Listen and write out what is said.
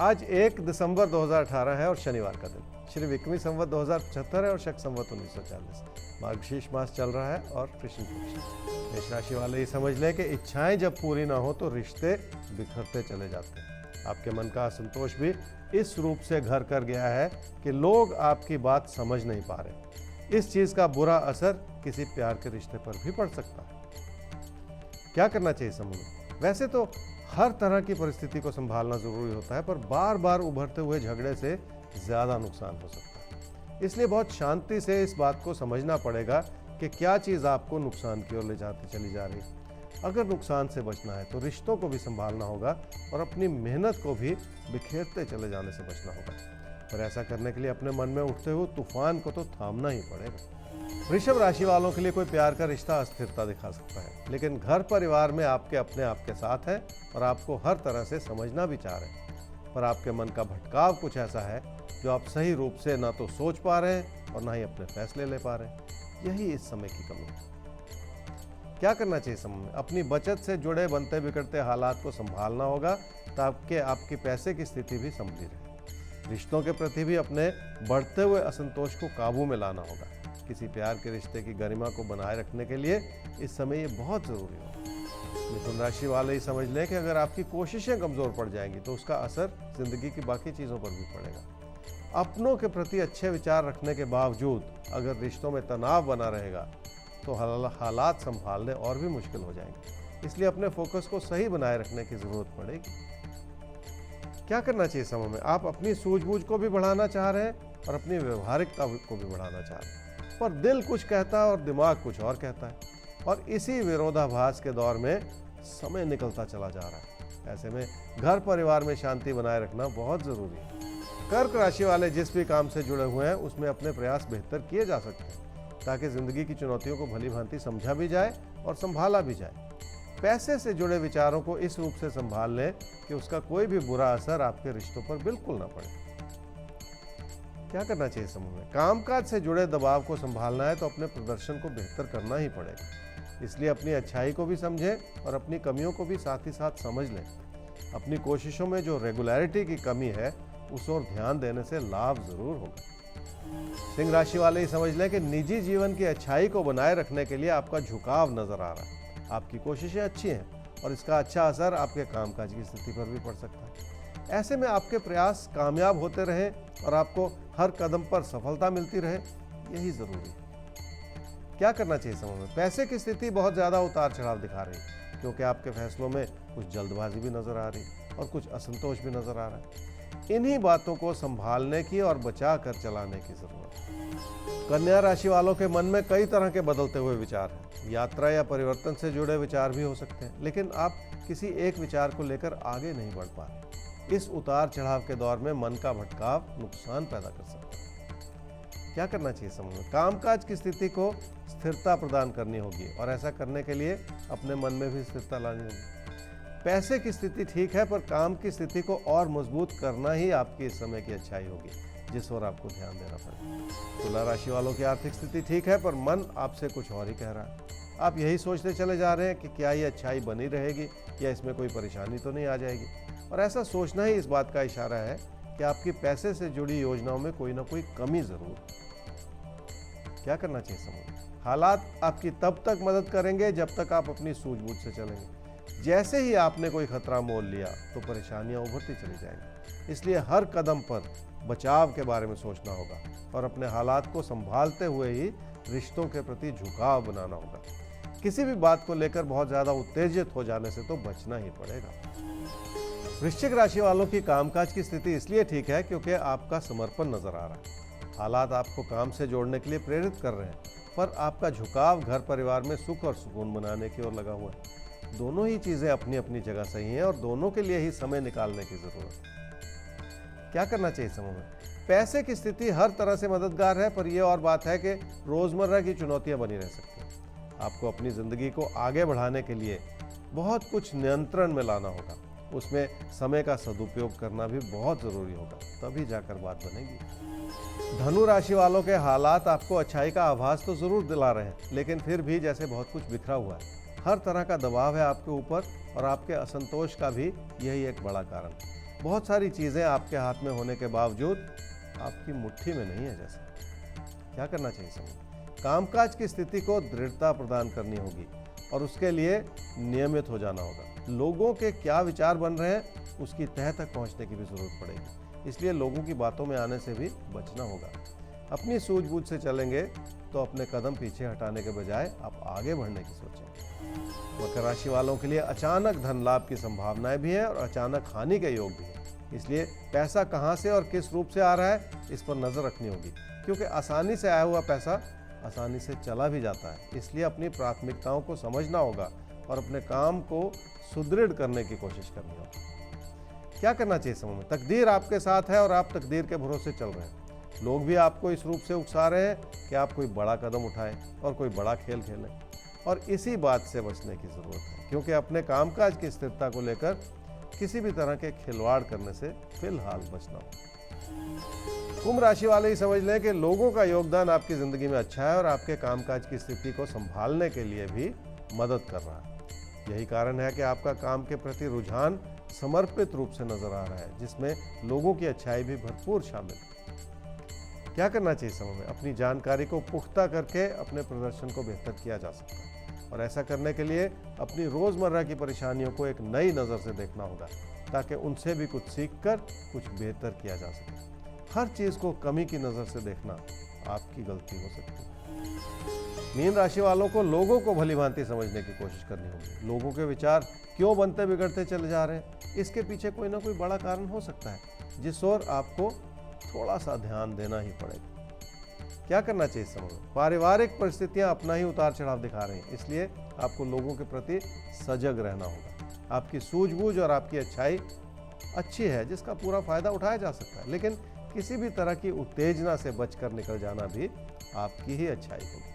आज 1 दिसंबर 2018 है और शनिवार का दिन। श्री विक्रमी संवत 2075 है और शक संवत 1940। मार्गशीर्ष मास चल रहा है और कृष्ण पक्ष। मेष राशि वाले ये समझ लें कि इच्छाएं जब पूरी ना हो तो रिश्ते बिखरते चले जाते हैं। आपके मन का असंतोष भी इस रूप से घर कर गया है कि लोग आपकी बात समझ नहीं पा रहे। इस चीज का बुरा असर किसी प्यार के रिश्ते पर भी पड़ सकता है। क्या करना चाहिए समूह में? वैसे तो हर तरह की परिस्थिति को संभालना जरूरी होता है, पर बार बार उभरते हुए झगड़े से ज्यादा नुकसान हो सकता है। इसलिए बहुत शांति से इस बात को समझना पड़ेगा कि क्या चीज आपको नुकसान की ओर ले जाती चली जा रही है। अगर नुकसान से बचना है तो रिश्तों को भी संभालना होगा और अपनी मेहनत को भी बिखेरते चले जाने से बचना होगा। पर ऐसा करने के लिए अपने मन में उठते हुए तूफान को तो थामना ही पड़ेगा। वृषभ राशि वालों के लिए कोई प्यार का रिश्ता अस्थिरता दिखा सकता है, लेकिन घर परिवार में आपके अपने आपके साथ हैं और आपको हर तरह से समझना भी चाह रहे हैं। पर आपके मन का भटकाव कुछ ऐसा है जो आप सही रूप से ना तो सोच पा रहे हैं और ना ही अपने फैसले ले पा रहे हैं। यही इस समय की कमी है। क्या करना चाहिए समय में? अपनी बचत से जुड़े बनते बिगड़ते हालात को संभालना होगा ताकि आपकी पैसे की स्थिति भी संभली रहे। रिश्तों के प्रति भी अपने बढ़ते हुए असंतोष को काबू में लाना होगा। किसी प्यार के रिश्ते की गरिमा को बनाए रखने के लिए इस समय ये बहुत जरूरी है। मिथुन राशि वाले ही समझ लें कि अगर आपकी कोशिशें कमजोर पड़ जाएंगी तो उसका असर जिंदगी की बाकी चीजों पर भी पड़ेगा। अपनों के प्रति अच्छे विचार रखने के बावजूद अगर रिश्तों में तनाव बना रहेगा तो हालात संभालने और भी मुश्किल हो जाएंगे। इसलिए अपने फोकस को सही बनाए रखने की जरूरत पड़ेगी। क्या करना चाहिए समय में? आप अपनी सूझबूझ को भी बढ़ाना चाह रहे हैं और अपनी व्यवहारिकता को भी बढ़ाना चाह रहे हैं, पर दिल कुछ कहता है और दिमाग कुछ और कहता है, और इसी विरोधाभास के दौर में समय निकलता चला जा रहा है। ऐसे में घर परिवार में शांति बनाए रखना बहुत जरूरी है। कर्क राशि वाले जिस भी काम से जुड़े हुए हैं उसमें अपने प्रयास बेहतर किए जा सकते हैं ताकि जिंदगी की चुनौतियों को भली भांति समझा भी जाए और संभाला भी जाए। पैसे से जुड़े विचारों को इस रूप से संभाल लें कि उसका कोई भी बुरा असर आपके रिश्तों पर बिल्कुल ना पड़े। क्या करना चाहिए समूह में? कामकाज से जुड़े दबाव को संभालना है तो अपने प्रदर्शन को बेहतर करना ही पड़ेगा। इसलिए अपनी अच्छाई को भी समझें और अपनी कमियों को भी साथ ही साथ समझ लें। अपनी कोशिशों में जो रेगुलरिटी की कमी है उस ओर ध्यान देने से लाभ जरूर होगा। सिंह राशि वाले ही समझ लें कि निजी जीवन की अच्छाई को बनाए रखने के लिए आपका झुकाव नजर आ रहा है। आपकी कोशिशें अच्छी हैं और इसका अच्छा असर आपके कामकाज की स्थिति पर भी पड़ सकता है। ऐसे में आपके प्रयास कामयाब होते रहें और आपको हर कदम पर सफलता मिलती रहे, यही जरूरी है। क्या करना चाहिए समय में? पैसे की स्थिति बहुत ज्यादा उतार चढ़ाव दिखा रही है क्योंकि आपके फैसलों में कुछ जल्दबाजी भी नजर आ रही है और कुछ असंतोष भी नजर आ रहा है। इन्हीं बातों को संभालने की और बचा कर चलाने की जरूरत है। कन्या राशि वालों के मन में कई तरह के बदलते हुए विचार हैं। यात्रा या परिवर्तन से जुड़े विचार भी हो सकते हैं, लेकिन आप किसी एक विचार को लेकर आगे नहीं बढ़ पा रहे। इस उतार चढ़ाव के दौर में मन का भटकाव नुकसान पैदा कर सकता है। क्या करना चाहिए समूह में? कामकाज की स्थिति को स्थिरता प्रदान करनी होगी और ऐसा करने के लिए अपने मन में भी स्थिरता लानी होगी। पैसे की स्थिति ठीक है, पर काम की स्थिति को और मजबूत करना ही आपकी इस समय की अच्छाई होगी, जिस ओर आपको ध्यान देना पड़ेगा। तुला राशि वालों की आर्थिक स्थिति ठीक है, पर मन आपसे कुछ और ही कह रहा है। आप यही सोचते चले जा रहे हैं कि क्या ये अच्छाई बनी रहेगी या इसमें कोई परेशानी तो नहीं आ जाएगी, और ऐसा सोचना ही इस बात का इशारा है कि आपकी पैसे से जुड़ी योजनाओं में कोई ना कोई कमी जरूर है। क्या करना चाहिए समूह? हालात आपकी तब तक मदद करेंगे जब तक आप अपनी सूझबूझ से चलेंगे। जैसे ही आपने कोई खतरा मोल लिया तो परेशानियां उभरती चली जाएंगी। इसलिए हर कदम पर बचाव के बारे में सोचना होगा और अपने हालात को संभालते हुए ही रिश्तों के प्रति झुकाव बनाना होगा। किसी भी बात को लेकर बहुत ज्यादा उत्तेजित हो जाने से तो बचना ही पड़ेगा। वृश्चिक राशि वालों की कामकाज की स्थिति इसलिए ठीक है क्योंकि आपका समर्पण नजर आ रहा है। हालात आपको काम से जोड़ने के लिए प्रेरित कर रहे हैं, पर आपका झुकाव घर परिवार में सुख और सुकून बनाने की ओर लगा हुआ है। दोनों ही चीजें अपनी अपनी जगह सही हैं और दोनों के लिए ही समय निकालने की जरूरत है। क्या करना चाहिए समूह में? पैसे की स्थिति हर तरह से मददगार है, पर यह और बात है कि रोजमर्रा की चुनौतियां बनी रह सकती हैं। आपको अपनी जिंदगी को आगे बढ़ाने के लिए बहुत कुछ नियंत्रण में लाना होगा। उसमें समय का सदुपयोग करना भी बहुत जरूरी होगा, तभी जाकर बात बनेगी। धनु राशि वालों के हालात आपको अच्छाई का आभास तो जरूर दिला रहे हैं, लेकिन फिर भी जैसे बहुत कुछ बिखरा हुआ है। हर तरह का दबाव है आपके ऊपर और आपके असंतोष का भी यही एक बड़ा कारण है। बहुत सारी चीज़ें आपके हाथ में होने के बावजूद आपकी मुट्ठी में नहीं है। जैसे क्या करना चाहिए समूह? कामकाज की स्थिति को दृढ़ता प्रदान करनी होगी और उसके लिए नियमित हो जाना होगा। लोगों के क्या विचार बन रहे हैं उसकी तह तक पहुंचने की भी जरूरत पड़ेगी, इसलिए लोगों की बातों में आने से भी बचना होगा। अपनी सूझबूझ से चलेंगे तो अपने कदम पीछे हटाने के बजाय आप आगे बढ़ने की सोचें। मकर राशि वालों के लिए अचानक धन लाभ की संभावनाएं भी है और अचानक हानि के योग भी है, इसलिए पैसा कहां से और किस रूप से आ रहा है इस पर नजर रखनी होगी, क्योंकि आसानी से आया हुआ पैसा आसानी से चला भी जाता है। इसलिए अपनी प्राथमिकताओं को समझना होगा और अपने काम को सुदृढ़ करने की कोशिश करनी होगी। क्या करना चाहिए समूह में? तकदीर आपके साथ है और आप तकदीर के भरोसे चल रहे हैं। लोग भी आपको इस रूप से उकसा रहे हैं कि आप कोई बड़ा कदम उठाएं और कोई बड़ा खेल खेलें, और इसी बात से बचने की जरूरत है, क्योंकि अपने कामकाज की स्थिरता को लेकर किसी भी तरह के खिलवाड़ करने से फिलहाल बचना हो। कुंभ राशि वाले ही समझ लें कि लोगों का योगदान आपकी जिंदगी में अच्छा है और आपके कामकाज की स्थिति को संभालने के लिए भी मदद कर रहा है। यही कारण है कि आपका काम के प्रति रुझान समर्पित रूप से नजर आ रहा है, जिसमें लोगों की अच्छाई भी भरपूर शामिल है। क्या करना चाहिए समूह में? अपनी जानकारी को पुख्ता करके अपने प्रदर्शन को बेहतर किया जा सकता है, और ऐसा करने के लिए अपनी रोजमर्रा की परेशानियों को एक नई नज़र से देखना होगा, ताकि उनसे भी कुछ सीखकर कुछ बेहतर किया जा सके। हर चीज़ को कमी की नज़र से देखना आपकी गलती हो सकती है। मीन राशि वालों को लोगों को भली भांति समझने की कोशिश करनी होगी। लोगों के विचार क्यों बनते बिगड़ते चले जा रहे हैं, इसके पीछे कोई ना कोई बड़ा कारण हो सकता है, जिस ओर आपको थोड़ा सा ध्यान देना ही पड़ेगा। क्या करना चाहिए समूह में? पारिवारिक परिस्थितियां अपना ही उतार चढ़ाव दिखा रही हैं, इसलिए आपको लोगों के प्रति सजग रहना होगा। आपकी सूझबूझ और आपकी अच्छाई अच्छी है, जिसका पूरा फायदा उठाया जा सकता है, लेकिन किसी भी तरह की उत्तेजना से बचकर निकल जाना भी आपकी ही अच्छाई होगी।